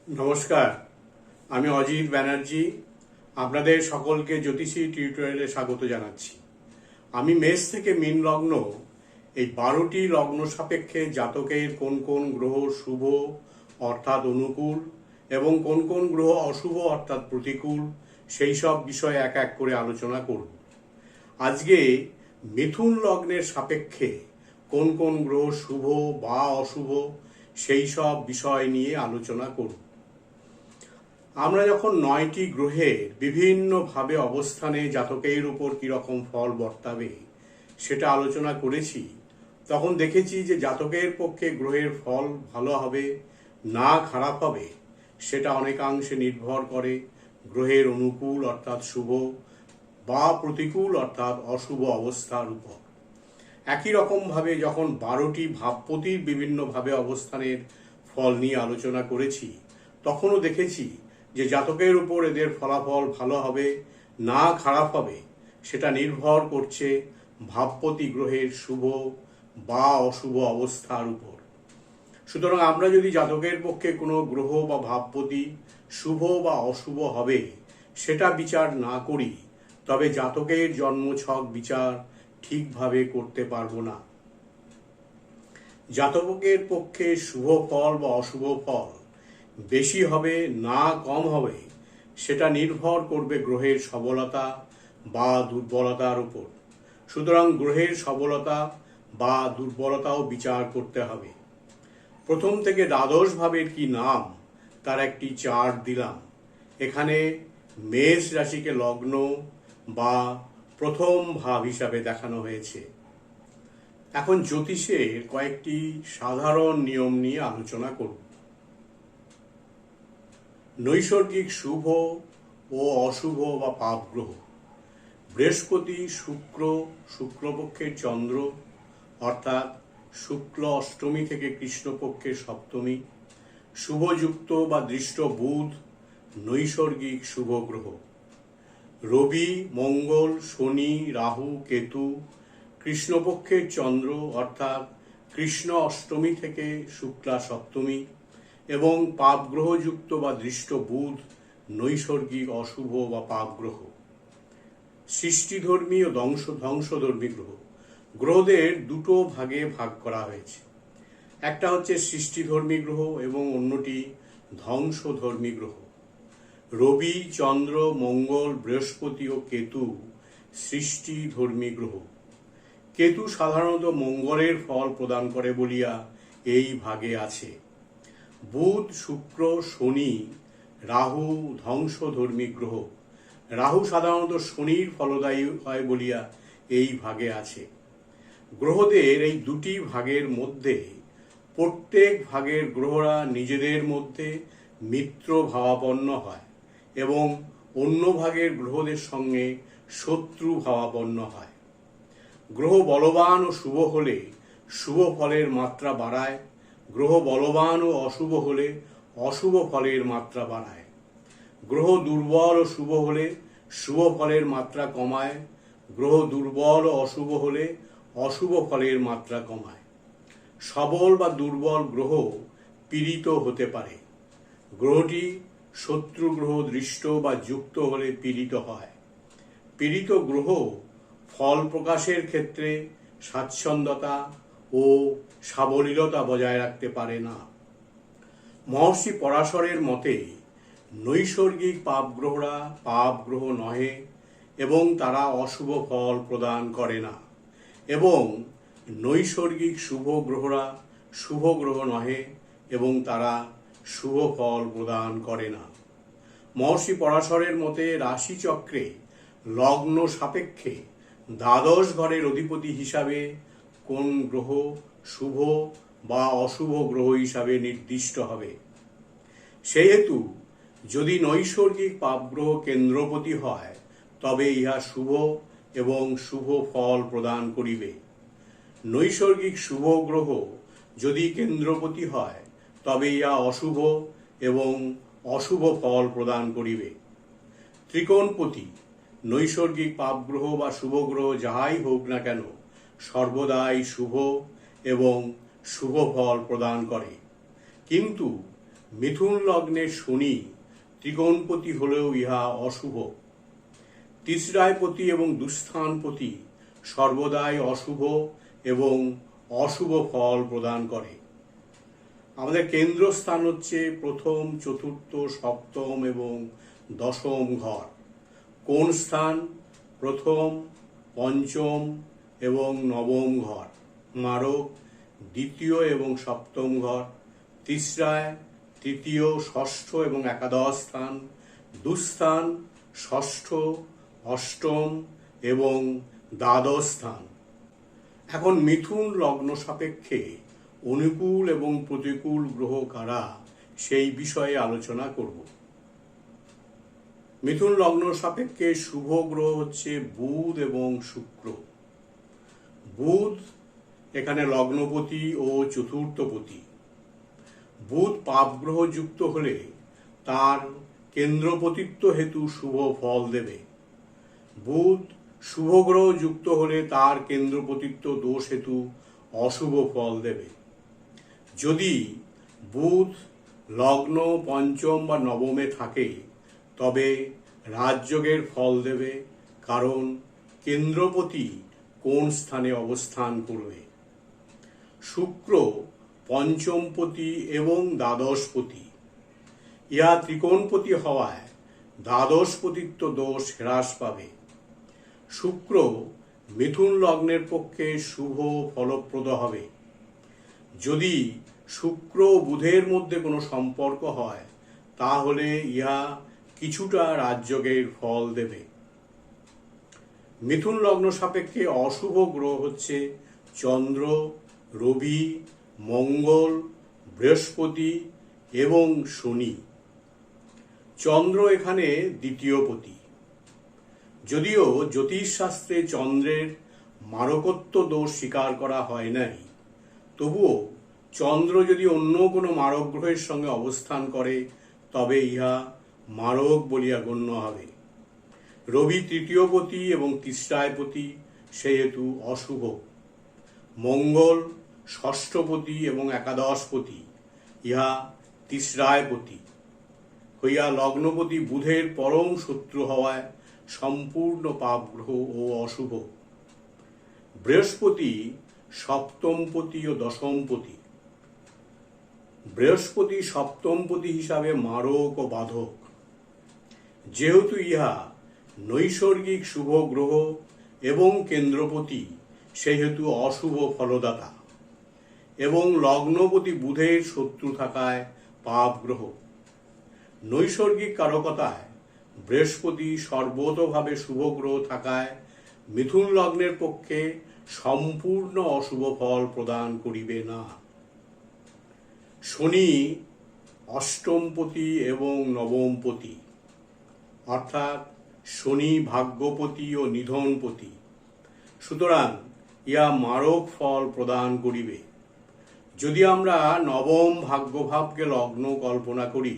নমস্কার, আমি অজিত ব্যানার্জি আপনাদের সকলকে জ্যোতিষী টিউটোরিয়ালে স্বাগত জানাচ্ছি। আমি মেষ থেকে মীন লগ্ন এই 12টি লগ্ন সাপেক্ষে জাতকের কোন কোন গ্রহ শুভ অর্থাৎ অনুকূল এবং কোন কোন গ্রহ অশুভ অর্থাৎ প্রতিকূল সেই সব বিষয়ে এক এক করে আলোচনা করব। আজকে মিথুন লগ্নের সাপেক্ষে কোন কোন গ্রহ শুভ বা অশুভ সেই সব বিষয় নিয়ে আলোচনা করব। আমরা যখন 9টি গ্রহের বিভিন্নভাবে অবস্থানে জাতকের উপর কীরকম ফল বর্তাবে সেটা আলোচনা করেছি, তখন দেখেছি যে জাতকের পক্ষে গ্রহের ফল ভালো হবে না খারাপ হবে সেটা অনেকাংশে নির্ভর করে গ্রহের অনুকূল অর্থাৎ শুভ বা প্রতিকূল অর্থাৎ অশুভ অবস্থার উপর। একই রকমভাবে যখন 12টি ভাবপতির বিভিন্নভাবে অবস্থানের ফল নিয়ে আলোচনা করেছি, তখনও দেখেছি যে জাতকের উপর এদের ফলাফল ভালো হবে না খারাপ হবে সেটা নির্ভর করছে ভাবপতি গ্রহের শুভ বা অশুভ অবস্থার উপর। সুতরাং আমরা যদি জাতকের পক্ষে কোনো গ্রহ বা ভাবপতি শুভ বা অশুভ হবে সেটা বিচার না করি, তবে জাতকের জন্মছক বিচার ঠিকভাবে করতে পারবো না। জাতকের পক্ষে শুভ ফল বা অশুভ ফল বেশি হবে না কম হবে সেটা নির্ভর করবে গ্রহের সবলতা বা দুর্বলতার উপর। সুতরাং গ্রহের সবলতা বা দুর্বলতাও বিচার করতে হবে। প্রথম থেকে দ্বাদশ ভাবের কি নাম তার একটি চার্ট দিলাম। এখানে মেষ রাশিকে লগ্ন বা প্রথম ভাব হিসাবে দেখানো হয়েছে। এখন জ্যোতিষের কয়েকটি সাধারণ নিয়ম নিয়ে আলোচনা করব। নৈসর্গিক শুভ ও অশুভ বা পাপ গ্রহ। বৃহস্পতি, শুক্র, শুক্লপক্ষের চন্দ্র অর্থাৎ শুক্ল অষ্টমী থেকে কৃষ্ণপক্ষের সপ্তমী, শুভযুক্ত বা দৃষ্ট বুধ নৈসর্গিক শুভ গ্রহ। রবি, মঙ্গল, শনি, রাহু, কেতু কৃষ্ণপক্ষের চন্দ্র অর্থাৎ কৃষ্ণ অষ্টমী থেকে শুক্লা সপ্তমী এবং পাপ গ্রহযুক্ত বা দৃষ্ট বুধ নৈসর্গিক অশুভ বা পাপ গ্রহ। সৃষ্টিধর্মী ও ধ্বংসধর্মী গ্রহ। গ্রহদের দুটো ভাগে ভাগ করা হয়েছে। একটা হচ্ছে সৃষ্টিধর্মী গ্রহ এবং অন্যটি ধ্বংসধর্মী গ্রহ। রবি, চন্দ্র, মঙ্গল, বৃহস্পতি ও কেতু সৃষ্টিধর্মী গ্রহ। কেতু সাধারণত মঙ্গলের ফল প্রদান করে বলিয়া এই ভাগে আছে। বুধ, শুক্র, শনি, রাহু ধ্বংসধর্মী গ্রহ। রাহু সাধারণত শনির ফলদায়ী হয় বলিয়া এই ভাগে আছে। গ্রহদের এই দুটি ভাগের মধ্যে প্রত্যেক ভাগের গ্রহরা নিজেদের মধ্যে মিত্র ভাবাপন্ন হয় এবং অন্য ভাগের গ্রহদের সঙ্গে শত্রু ভাবাপন্ন হয়। গ্রহ বলবান ও শুভ হলে শুভ ফলের মাত্রা বাড়ায়, গ্রহ বলবান ও অশুভ হলে অশুভ ফলের মাত্রা বাড়ায়। গ্রহ দুর্বল ও শুভ হলে শুভ ফলের মাত্রা কমায়, গ্রহ দুর্বল ও অশুভ হলে অশুভ ফলের মাত্রা কমায়। সবল বা দুর্বল গ্রহ পীড়িত হতে পারে। গ্রহটি শত্রু গ্রহ দৃষ্ট বা যুক্ত হলে পীড়িত হয়। পীড়িত গ্রহ ফল প্রকাশের ক্ষেত্রে স্বাচ্ছন্দ্যতা ও সাবলীলতা বজায় রাখতে পারে না। মহর্ষি পরাশরের মতে নৈসর্গিক পাপগ্রহরা পাপ গ্রহ নহে এবং তারা অশুভ ফল প্রদান করে না, এবং নৈসর্গিক শুভ গ্রহরা শুভ গ্রহ নহে এবং তারা শুভ ফল প্রদান করে না। মহর্ষি পরাশরের মতে রাশিচক্রে লগ্ন সাপেক্ষে দ্বাদশ ঘরের অধিপতি হিসাবে কোন গ্রহ শুভ বা অশুভ গ্রহ হিসাবে নির্দিষ্ট হবে। সেহেতু যদি নৈসর্গিক পাপগ্রহ কেন্দ্রপতি হয় তবে ইহা শুভ এবং শুভ ফল প্রদান করিবে। নৈসর্গিক শুভ গ্রহ যদি কেন্দ্রপতি হয় তবে ইহা অশুভ এবং অশুভ ফল প্রদান করিবে। ত্রিকোণপতি নৈসর্গিক পাপগ্রহ বা শুভ গ্রহ যাহাই হোক না কেন সর্বদাই শুভ এবং শুভ ফল প্রদান করে, কিন্তু মিথুন লগ্নের শনি ত্রিকোণপতি হলেও ইহা অশুভ। তৃতীয়াপতি এবং দুস্থানপতি সর্বদাই অশুভ এবং অশুভ ফল প্রদান করে। আমাদের কেন্দ্রস্থান হচ্ছে প্রথম, চতুর্থ, সপ্তম এবং দশম ঘর। কোন স্থান? প্রথম, পঞ্চম এবং নবম ঘর। মারক দ্বিতীয় এবং সপ্তম ঘর। তৃতীয়ায় তৃতীয়, ষষ্ঠ এবং একাদশ স্থান। দুস্থান ষষ্ঠ, অষ্টম এবং দ্বাদশ স্থান। এখন মিথুন লগ্ন সাপেক্ষে অনুকূল এবং প্রতিকূল গ্রহ কারা, সেই বিষয়ে আলোচনা করব। মিথুন লগ্ন সাপেক্ষে শুভ গ্রহ হচ্ছে বুধ এবং শুক্র। বুধ এখানে লগ্নপতি ও চতুর্থপতি। বুধ পাপ গ্রহ যুক্ত হলে তার কেন্দ্রপতিত্ব হেতু শুভ ফল দেবে। বুধ শুভ গ্রহ যুক্ত হলে তার কেন্দ্রপতিত্ব দোষ হেতু অশুভ ফল দেবে। যদি বুধ লগ্ন পঞ্চম বা নবমে থাকে তবে রাজযোগের ফল দেবে, কারণ কেন্দ্রপতি কোন স্থানে অবস্থান করবে। শুক্র পঞ্চমপতি এবং দ্বাদশপতি। ইহা ত্রিকোণপতি হওয়ায় দ্বাদশপতিত্ব দোষ হ্রাস পাবে। শুক্র মিথুন লগ্নের পক্ষে শুভ ফলপ্রদ হবে। যদি শুক্র বুধের মধ্যে কোনো সম্পর্ক হয় তাহলে ইহা কিছুটা রাজযোগের ফল দেবে। মিথুন লগ্ন সাপেক্ষে অশুভ গ্রহ হচ্ছে চন্দ্র, রবি, মঙ্গল, বৃহস্পতি এবং শনি। চন্দ্র এখানে দ্বিতীয়পতি। যদিও জ্যোতিষ শাস্ত্রে চন্দ্রের মারকত্ব দোষ স্বীকার করা হয় নাই, তবুও চন্দ্র যদি অন্য কোনো মারক গ্রহের সঙ্গে অবস্থান করে তবে ইহা মারক বলিয়া গণ্য হবে। রবি তৃতীয়পতি এবং তৃতীয়াপতি, সেহেতু অশুভ। মঙ্গল ষষ্ঠপতি এবং একাদশপতি, ইহা তৃতীয়াপতি হইয়া লগ্নপতি বুধের পরম শত্রু হওয়ায় সম্পূর্ণ পাপ গ্রহ ও অশুভ। বৃহস্পতি সপ্তমপতি ও দশমপতি। বৃহস্পতি সপ্তমপতি হিসাবে মারক ও বাধক। যেহেতু ইহা নৈসর্গিক শুভ গ্রহ এবং কেন্দ্রপতি, সেহেতু অশুভ ফলদাতা এবং লগ্নপতি বুধের শত্রু থাকায় পাপ গ্রহ। নৈসর্গিক কারকতায় বৃহস্পতি সর্বতোভাবে শুভ গ্রহ থাকায় মিথুন লগ্নের পক্ষে সম্পূর্ণ অশুভ ফল প্রদান করিবে না। শনি অষ্টমপতি এবং নবমপতি, অর্থাৎ শনি ভাগ্যপতি ও নিধনপতি। সুতরাং ইহা মারক ফল প্রদান করিবে। যদি আমরা নবম ভাগ্যভাবকে লগ্ন কল্পনা করি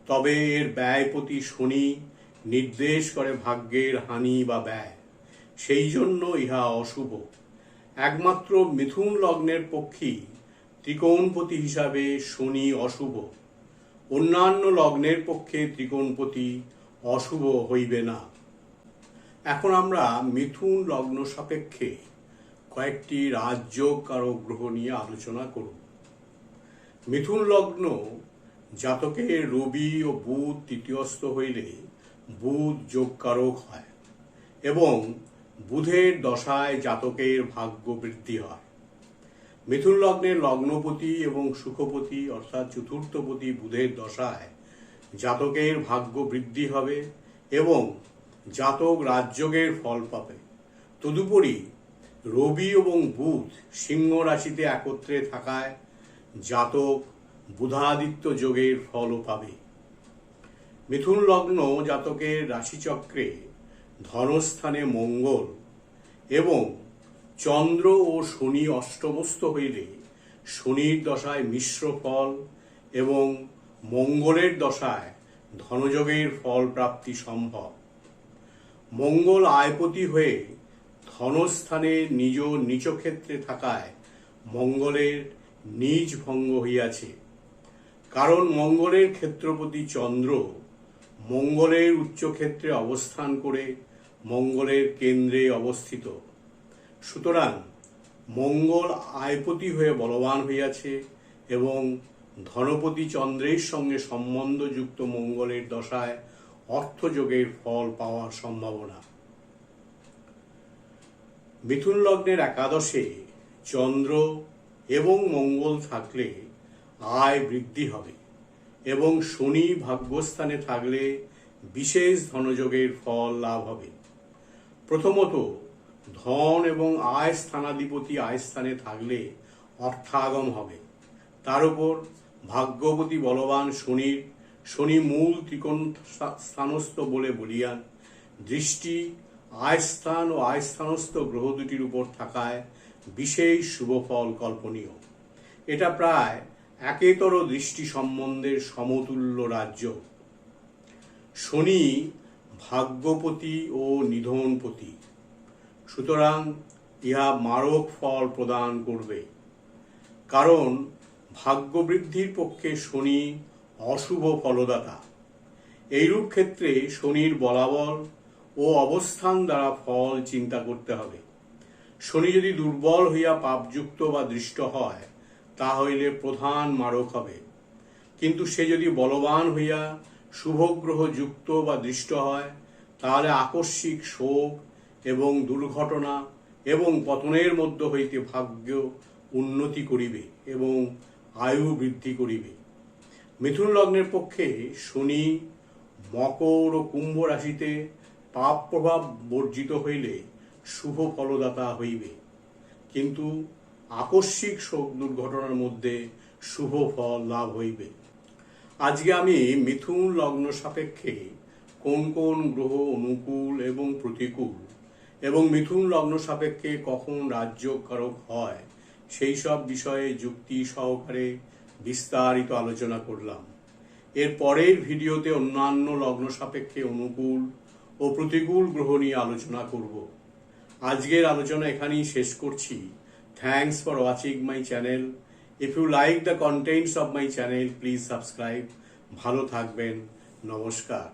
তবে এর ব্যয়পতি শনি নির্দেশ করে ভাগ্যের হানি বা ব্যয়, সেই জন্য ইহা অশুভ। একমাত্র মিথুন লগ্নের পক্ষেই ত্রিকোণপতি হিসাবে শনি অশুভ। অন্যান্য লগ্নের পক্ষে ত্রিকোণপতি অশুভ হইবে না। এখন আমরা মিথুন লগ্ন সাপেক্ষে কয়েকটি রাজযোগ কারক গ্রহ নিয়ে আলোচনা করব। মিথুন লগ্ন জাতকের রবি ও বুধ তৃতীয়স্থ হইলে বুধ যোগকারক হয় এবং বুধের দশায় জাতকের ভাগ্য বৃদ্ধি হয়। মিথুন লগ্নের লগ্নপতি এবং সুখপতি অর্থাৎ চতুর্থপতি বুধের দশায় জাতকের ভাগ্য বৃদ্ধি হবে এবং জাতক রাজযোগের ফল পাবে। তদুপরি রবি এবং বুধ সিংহ রাশিতে একত্রে থাকায় জাতক বুধাদিত্য যোগের ফলও পাবে। মিথুন লগ্ন জাতকের রাশিচক্রে ধনস্থানে মঙ্গল এবং চন্দ্র ও শনি অষ্টমস্থ হইলে শনির দশায় মিশ্র ফল এবং মঙ্গলের দশায় ধনযোগের ফল প্রাপ্তি সম্ভব। মঙ্গল আয়পতি হয়ে ধনস্থানে নিজ নিচক্ষেত্রে থাকায় মঙ্গলের নিজ ভঙ্গ হইয়াছে। কারণ মঙ্গলের ক্ষেত্রপতি চন্দ্র মঙ্গলের উচ্চক্ষেত্রে অবস্থান করে মঙ্গলের কেন্দ্রে অবস্থিত। সুতরাং মঙ্গল আয়পতি হয়ে বলবান হইয়াছে এবং ধনপতি চন্দ্রের সঙ্গে সম্বন্ধযুক্ত মঙ্গলের দশায় অর্থযোগের ফল পাওয়ার সম্ভাবনা। মিথুন লগ্নের একাদশে চন্দ্র এবং মঙ্গল থাকলে আয় বৃদ্ধি হবে এবং শনি ভাগ্যস্থানে থাকলে বিশেষ ধনযোগের ফল লাভ হবে। প্রথমত, ধন এবং আয় স্থানাধিপতি আয় স্থানে থাকলে অর্থাগম হবে। তার উপর ভাগ্যপতি বলবান শনি মূল ত্রিকোণ স্থানস্থ বলে বলিয়ান দৃষ্টি আয়স্থান ও আয়স্থানস্থ গ্রহ দুটির উপর থাকায় বিশেষ শুভ ফল কল্পনীয়। এটা প্রায় একেতর দৃষ্টি সম্বন্ধের সমতুল্য রাজ্য। শনি ভাগ্যপতি ও নিধনপতি, সুতরাং ইহা মারক ফল প্রদান করবে। কারণ ভাগ্যবৃদ্ধির পক্ষে শনি অশুভ ফলদাতা। এইরূপ ক্ষেত্রে শনির বলাবল ও অবস্থান দ্বারা ফল চিন্তা করতে হবে। শনি যদি দুর্বল হইয়া পাপযুক্ত বা দৃষ্ট হয় তা হইলে প্রধান মারক হবে, কিন্তু সে যদি বলবান হইয়া শুভগ্রহ যুক্ত বা দৃষ্ট হয় তাহলে আকস্মিক শোক এবং দুর্ঘটনা এবং পতনের মধ্য হইতে ভাগ্য উন্নতি করিবে এবং আয়ু বৃদ্ধি করিবে। মিথুন লগ্নের পক্ষে শনি মকর ও কুম্ভ রাশিতে পাপ প্রভাব বর্জিত হইলে শুভ ফলদাতা হইবে, কিন্তু আকস্মিক শোক দুর্ঘটনার মধ্যে শুভ ফল লাভ হইবে। আজকে আমি মিথুন লগ্ন সাপেক্ষে কোন কোন গ্রহ অনুকূল এবং প্রতিকূল এবং মিথুন লগ্ন সাপেক্ষে কখন রাজ্যকারক হয় সেই সব বিষয়ে যুক্তি সহকারে বিস্তারিত আলোচনা করলাম। এর পরের ভিডিওতে অন্যান্য লগ্ন সাপেক্ষে অনুকূল ও প্রতিকূল গ্রহ নিয়ে আলোচনা করব। আজকের আলোচনা এখানেই শেষ করছি। Thanks for watching my channel. If you like the contents of my channel please subscribe. ভালো থাকবেন। নমস্কার।